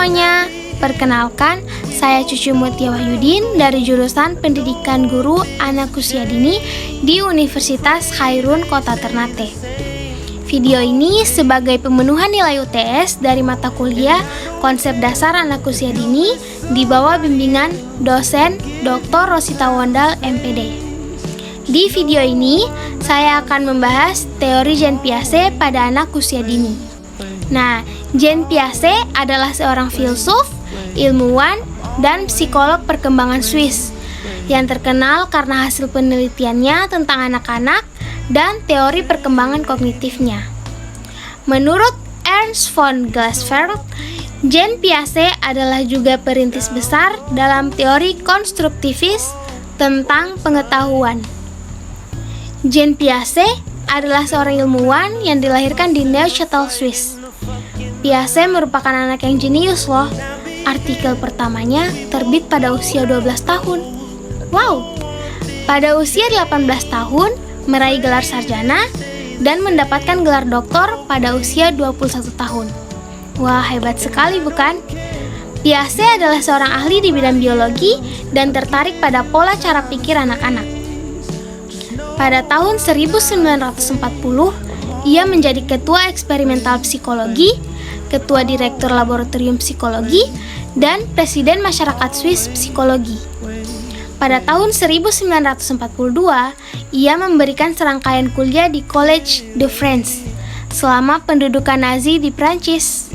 semuanya, perkenalkan, saya Cucu Mutia Wahyudin dari jurusan Pendidikan Guru Anak Usia Dini di Universitas Khairun Kota Ternate. Video ini sebagai pemenuhan nilai UTS dari mata kuliah Konsep Dasar Anak Usia Dini di bawah bimbingan dosen Dr. Rosita Wondal, MPD. Di video ini, saya akan membahas teori Jean Piaget pada anak usia dini. Nah, Jean Piaget adalah seorang filsuf, ilmuwan, dan psikolog perkembangan Swiss yang terkenal karena hasil penelitiannya tentang anak-anak dan teori perkembangan kognitifnya. Menurut Ernst von Glasfeld, Jean Piaget adalah juga perintis besar dalam teori konstruktivis tentang pengetahuan. Jean Piaget adalah seorang ilmuwan yang dilahirkan di Neuchâtel, Swiss. Piaget merupakan anak yang jenius loh. Artikel pertamanya terbit pada usia 12 tahun. Wow! Pada usia 18 tahun, meraih gelar sarjana dan mendapatkan gelar doktor pada usia 21 tahun. Wah, hebat sekali bukan? Piaget adalah seorang ahli di bidang biologi dan tertarik pada pola cara pikir anak-anak. Pada tahun 1940, ia menjadi ketua eksperimental psikologi, ketua direktur laboratorium psikologi, dan presiden masyarakat Swiss psikologi. Pada tahun 1942, ia memberikan serangkaian kuliah di Collège de France selama pendudukan Nazi di Prancis.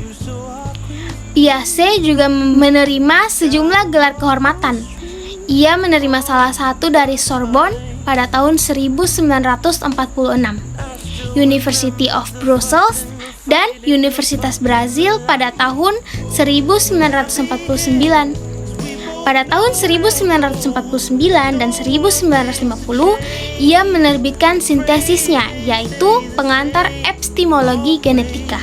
Piaget juga menerima sejumlah gelar kehormatan. Ia menerima salah satu dari Sorbonne pada tahun 1946, University of Brussels, dan Universitas Brazil pada tahun 1949. Pada tahun 1949 dan 1950, ia menerbitkan sintesisnya, yaitu Pengantar Epistemologi Genetika.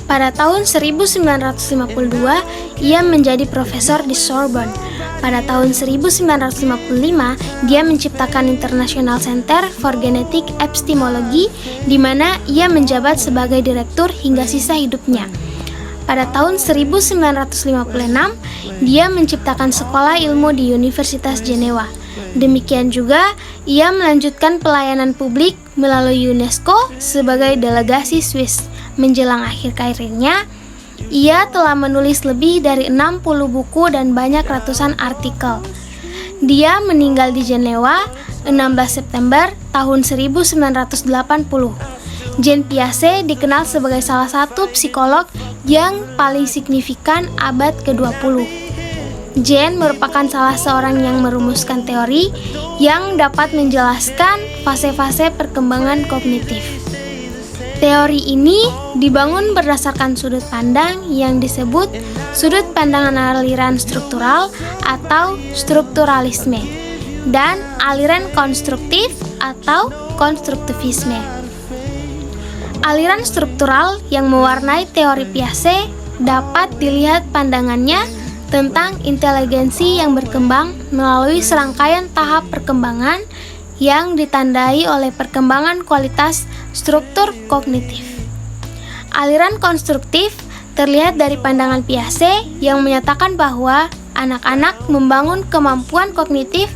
Pada tahun 1952, ia menjadi profesor di Sorbonne. Pada tahun 1955, dia menciptakan International Center for Genetic Epistemology, di mana ia menjabat sebagai direktur hingga sisa hidupnya. Pada tahun 1956, dia menciptakan sekolah ilmu di Universitas Jenewa. Demikian juga, ia melanjutkan pelayanan publik melalui UNESCO sebagai delegasi Swiss. Menjelang akhir karirnya, ia telah menulis lebih dari 60 buku dan banyak ratusan artikel. Dia meninggal di Jenewa 16 September tahun 1980. Jean Piaget dikenal sebagai salah satu psikolog yang paling signifikan abad ke-20. Jean merupakan salah seorang yang merumuskan teori yang dapat menjelaskan fase-fase perkembangan kognitif. Teori ini dibangun berdasarkan sudut pandang yang disebut sudut pandang aliran struktural atau strukturalisme dan aliran konstruktif atau konstruktivisme. Aliran struktural yang mewarnai teori Piaget dapat dilihat pandangannya tentang inteligensi yang berkembang melalui serangkaian tahap perkembangan yang ditandai oleh perkembangan kualitas struktur kognitif. Aliran konstruktif terlihat dari pandangan Piaget yang menyatakan bahwa anak-anak membangun kemampuan kognitif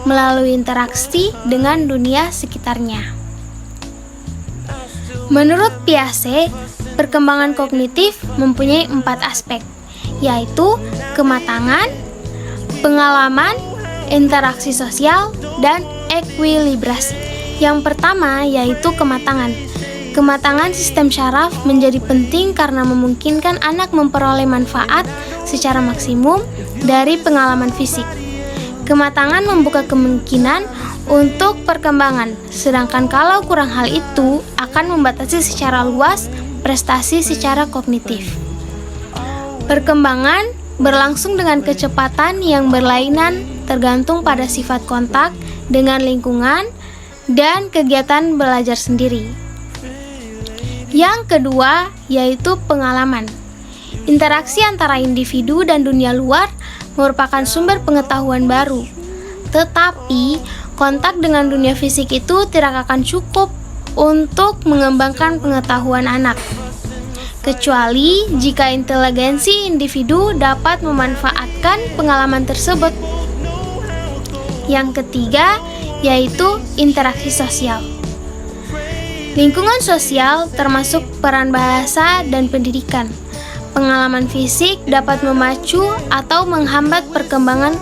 melalui interaksi dengan dunia sekitarnya. Menurut Piaget, perkembangan kognitif mempunyai 4 aspek, yaitu kematangan, pengalaman, interaksi sosial, dan ekuilibrasi. Yang pertama yaitu kematangan. Kematangan sistem syaraf menjadi penting karena memungkinkan anak memperoleh manfaat secara maksimum dari pengalaman fisik. Kematangan membuka kemungkinan untuk perkembangan, sedangkan kalau kurang hal itu akan membatasi secara luas prestasi secara kognitif. Perkembangan berlangsung dengan kecepatan yang berlainan tergantung pada sifat kontak dengan lingkungan dan kegiatan belajar sendiri. Yang kedua yaitu pengalaman. Interaksi antara individu dan dunia luar merupakan sumber pengetahuan baru. Tetapi, kontak dengan dunia fisik itu tidak akan cukup untuk mengembangkan pengetahuan anak. kecuali jika inteligensi individu dapat memanfaatkan pengalaman tersebut. Yang ketiga, yaitu interaksi sosial. Lingkungan sosial termasuk peran bahasa dan pendidikan. Pengalaman fisik dapat memacu atau menghambat perkembangan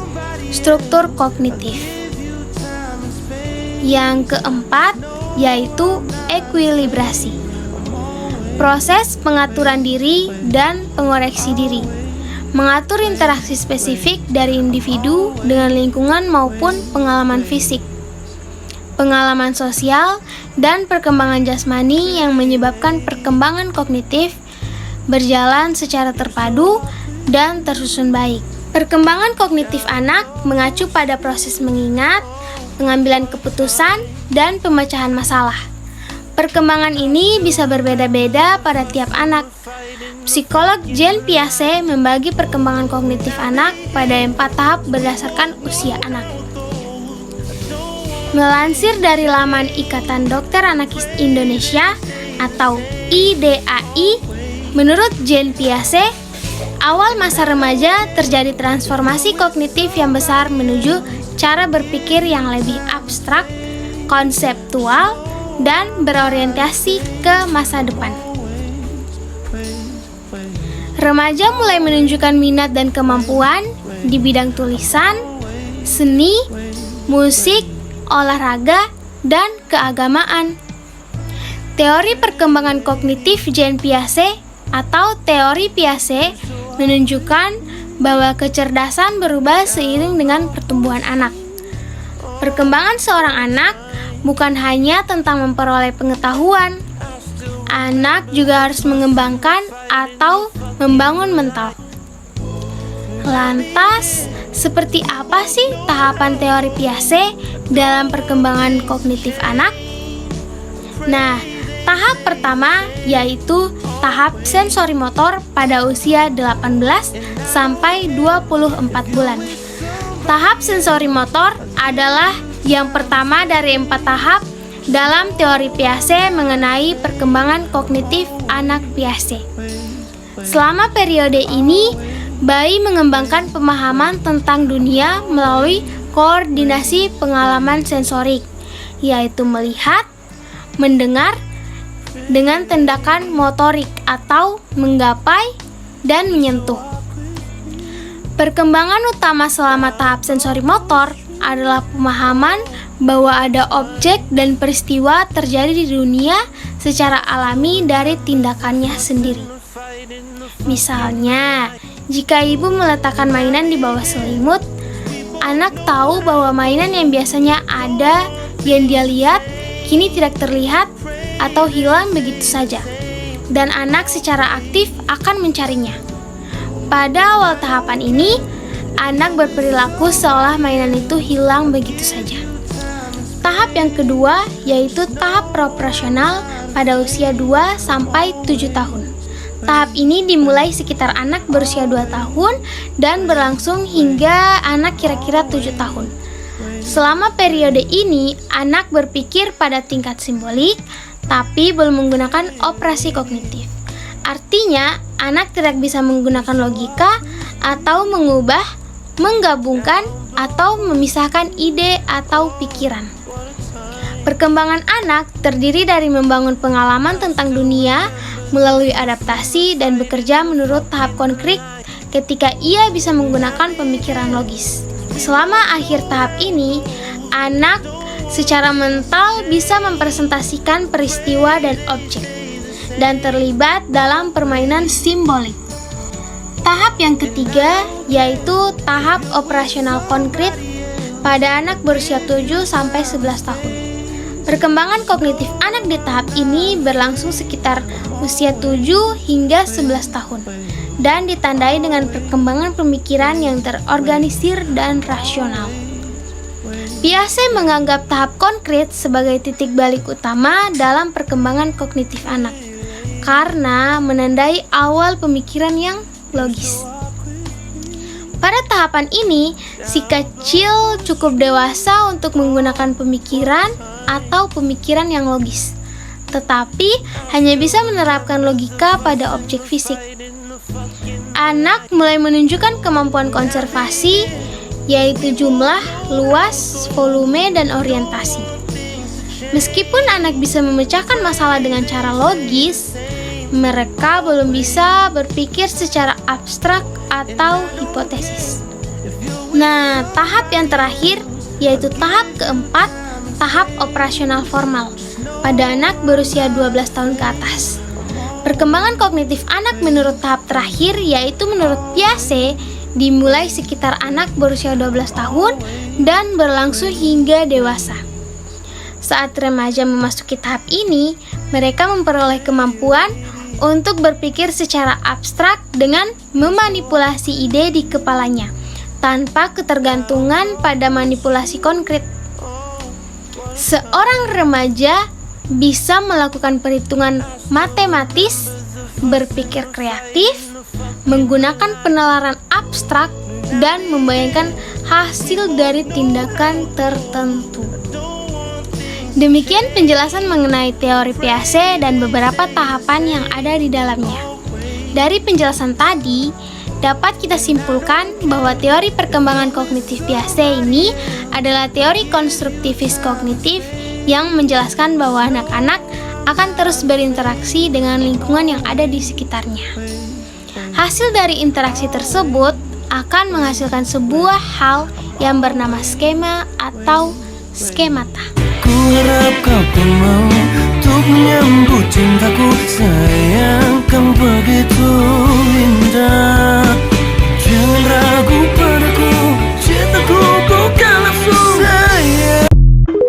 struktur kognitif. Yang keempat, yaitu ekuilibrasi. Proses pengaturan diri dan pengoreksi diri. Mengatur interaksi spesifik dari individu dengan lingkungan maupun pengalaman fisik, pengalaman sosial, dan perkembangan jasmani yang menyebabkan perkembangan kognitif berjalan secara terpadu dan tersusun baik. Perkembangan kognitif anak mengacu pada proses mengingat, pengambilan keputusan, dan pemecahan masalah. Perkembangan ini bisa berbeda-beda pada tiap anak. Psikolog Jean Piaget membagi perkembangan kognitif anak pada 4 tahap berdasarkan usia anak. Melansir dari laman Ikatan Dokter Anak Indonesia atau IDAI, menurut Jean Piaget, awal masa remaja terjadi transformasi kognitif yang besar menuju cara berpikir yang lebih abstrak, konseptual, dan berorientasi ke masa depan. Remaja mulai menunjukkan minat dan kemampuan di bidang tulisan, seni, musik, olahraga, dan keagamaan. Teori perkembangan kognitif Jean Piaget atau teori Piaget menunjukkan bahwa kecerdasan berubah seiring dengan pertumbuhan anak. Perkembangan seorang anak bukan hanya tentang memperoleh pengetahuan. Anak juga harus mengembangkan atau membangun mental. Lantas, seperti apa sih tahapan teori Piaget dalam perkembangan kognitif anak? Nah, tahap pertama yaitu tahap sensori motor pada usia 18 sampai 24 bulan. Tahap sensori motor adalah yang pertama dari 4 tahap dalam teori Piaget mengenai perkembangan kognitif anak Piaget. Selama periode ini, bayi mengembangkan pemahaman tentang dunia melalui koordinasi pengalaman sensorik, yaitu melihat, mendengar, dengan tindakan motorik atau menggapai dan menyentuh. Perkembangan utama selama tahap sensori motor adalah pemahaman bahwa ada objek dan peristiwa terjadi di dunia secara alami dari tindakannya sendiri. Misalnya, jika ibu meletakkan mainan di bawah selimut, anak tahu bahwa mainan yang biasanya ada yang dia lihat kini tidak terlihat atau hilang begitu saja, dan anak secara aktif akan mencarinya. Pada awal tahapan ini, anak berperilaku seolah mainan itu hilang begitu saja. Tahap yang kedua yaitu tahap proporsional pada usia 2 sampai 7 tahun. Tahap ini dimulai sekitar anak berusia 2 tahun dan berlangsung hingga anak kira-kira 7 tahun. Selama periode ini, anak berpikir pada tingkat simbolik, tapi belum menggunakan operasi kognitif. Artinya, anak tidak bisa menggunakan logika atau mengubah, menggabungkan, atau memisahkan ide atau pikiran. Perkembangan anak terdiri dari membangun pengalaman tentang dunia melalui adaptasi dan bekerja menurut tahap konkret ketika ia bisa menggunakan pemikiran logis. Selama akhir tahap ini, anak secara mental bisa mempresentasikan peristiwa dan objek dan terlibat dalam permainan simbolik. Tahap yang ketiga yaitu tahap operasional konkret pada anak berusia 7 sampai 11 tahun. Perkembangan kognitif anak di tahap ini berlangsung sekitar usia 7 hingga 11 tahun dan ditandai dengan perkembangan pemikiran yang terorganisir dan rasional. Piaget menganggap tahap konkret sebagai titik balik utama dalam perkembangan kognitif anak karena menandai awal pemikiran yang logis. Pada tahapan ini, si kecil cukup dewasa untuk menggunakan pemikiran atau pemikiran yang logis. tetapi hanya bisa menerapkan logika pada objek fisik. Anak mulai menunjukkan kemampuan konservasi, yaitu jumlah, luas, volume, dan orientasi. Meskipun anak bisa memecahkan masalah dengan cara logis, mereka belum bisa berpikir secara abstrak atau hipotesis. Nah, tahap yang terakhir yaitu tahap keempat, tahap operasional formal pada anak berusia 12 tahun ke atas. Perkembangan kognitif anak menurut tahap terakhir yaitu menurut Piaget dimulai sekitar anak berusia 12 tahun dan berlangsung hingga dewasa. Saat remaja memasuki tahap ini, mereka memperoleh kemampuan untuk berpikir secara abstrak dengan memanipulasi ide di kepalanya, tanpa ketergantungan pada manipulasi konkret. Seorang remaja bisa melakukan perhitungan matematis, berpikir kreatif, menggunakan penalaran abstrak, dan membayangkan hasil dari tindakan tertentu. Demikian penjelasan mengenai teori Piaget dan beberapa tahapan yang ada di dalamnya. Dari penjelasan tadi, dapat kita simpulkan bahwa teori perkembangan kognitif Piaget ini adalah teori konstruktivis kognitif yang menjelaskan bahwa anak-anak akan terus berinteraksi dengan lingkungan yang ada di sekitarnya. Hasil dari interaksi tersebut akan menghasilkan sebuah hal yang bernama skema atau skemata. Ku harap kau pun mau untuk menyambut cintaku, sayang, kan begitu indah.